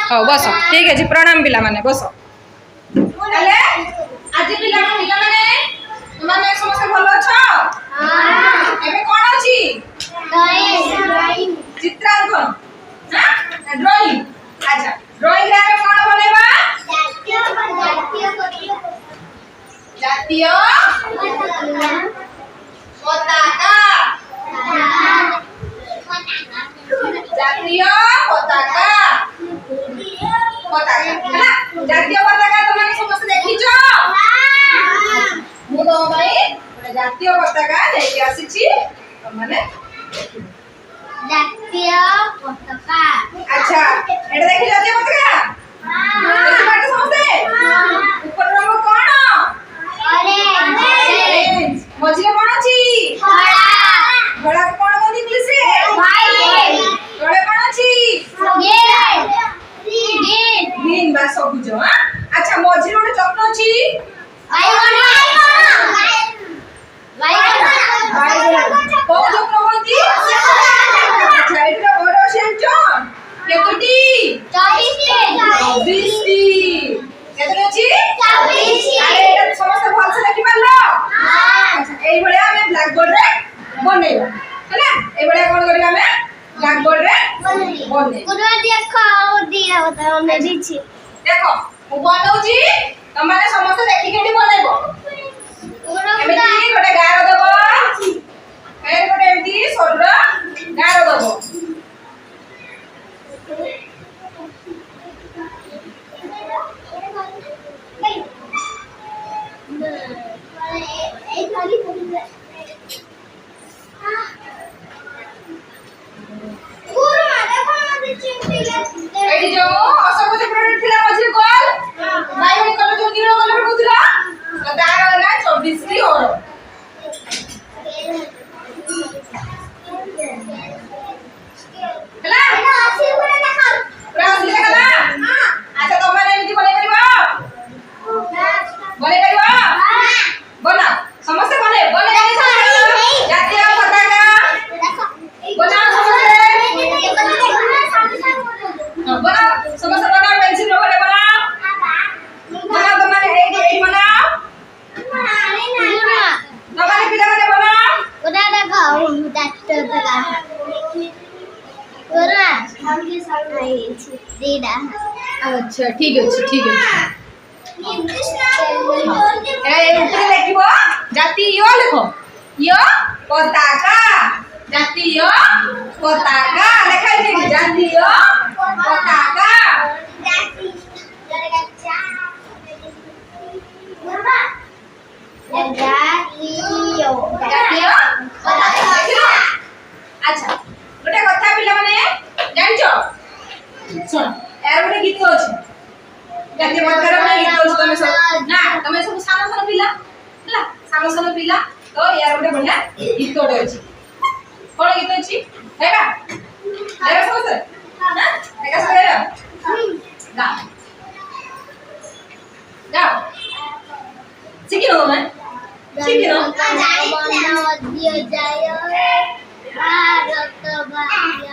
हाँ बस ठीक है प्रणाम पिला माने बस आज पिला माने माने समस्त भलो छ हां एबे कोन अछि ड्राइंग चित्रांकन हां ड्राइंग अच्छा ड्राइंग रे हमें कोन बनेबा जातीय पताका जातीय पताका पताका है जातीय पताका तुमने समस्त देखि छ हां मु तो भाई जातीय पताका लेके आसी छी तुमने जातीय पताका अच्छा एटा देखि जातीय पताका हां देखि बात समझे हां ऊपर रंग कोन ऑरेंज मझिले कोन अछि घोड़ा कोन कोन इंग्लिश रे व्हाइट घोड़े कोन अछि ग्रीन बा सबुज हां अच्छा मझिले ओटे चक्र अछि कोन चक्र होती अच्छा एटा बड़ सेंचर केतोटी 24 टी केतोटी अछि 24 अरे एटा समस्त भल से लिखि पालो हां अच्छा एई बळे हमें ब्लैक बोर्ड रे बनेबा हैला एई बळे कोन करी हमें ब्लैक बोर्ड रे बने गुरुआ देखो दिया होता हमने दीछि देखो मु बनाउ छी तमाने समस्त देखि केडी बनेबो एमती गोटे गार दबो फेर गोटे एमती सरुरा गार दबो एक खाली पूरा देखो आदि चिमटी एडी जो असबुज प्रोडक्ट थिला मझे गोल बाई कलर जो नीलो कलर होतला दार वाला 24 टी और हला आसी पूरा देखो पूरा आसी देखला हां अच्छा तो माने एमती बने करबा बने करबा हां बना समस्त बने जातीय पताका बना समस्त बना समस्त बना पेंसिल रो बने बना बना तुम्हारे एडी बना तुम्हारे पिला बने बना उड़ा देखो जातीय पताका पूरा हमके सब आई देदा अच्छा ठीक है इंग्लिश ना ए ऊपर लिखिबो जातीय लिखो य पताका जातीय पताका लिखाई दे जातीय पताका जातीय पताका अच्छा गोटे कथा पिला माने जानिचो सुन यार गोटे गीत अछि जातीय पताका रे गीत अछि तमे सब ना तमे सब सानो पिला हला सानो पिला तो यार गोटे बढ़िया गीत ओटे अछि कोन गीत अछि हेगा हेगा समझ हां हेगा सब हेगा गा गा सिकिनो मैं सिकिनो दियो जायो भारत भाग्य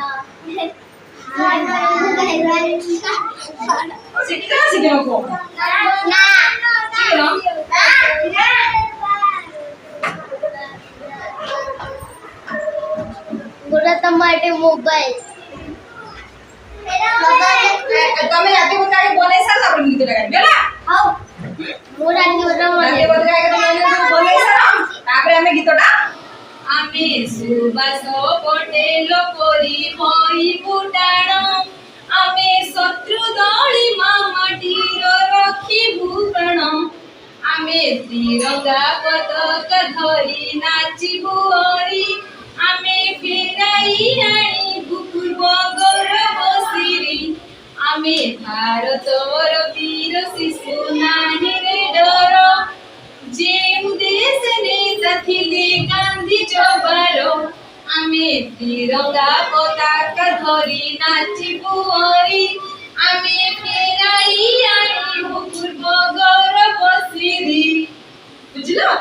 सिकिनो को ना सिकिनो गुड़ा टमाटे मोबाइल तमे जाती को काहे बोले साला पर गीत लगाई बेला हां मोरा की बता जाती को काहे तमे बोले साला तापरे हमें गीतटा आमे सुबास पटेल कोरी होई बुटाण आमे शत्रु दळी मामाटीर रखी भूप्राण आमे तिरंगा पताक धरी नाचिबु ओरी आमे फेराई आनी पूर्व गौरव सिरी आमे भारतर वीर शिशु नाही रे डर जे देश नेता थिले गांधी जवार आमे तिरंगा पताका धरी नाचिबु ओरी आमे फेराई आनी पूर्व गौरव सिरी बुझलो।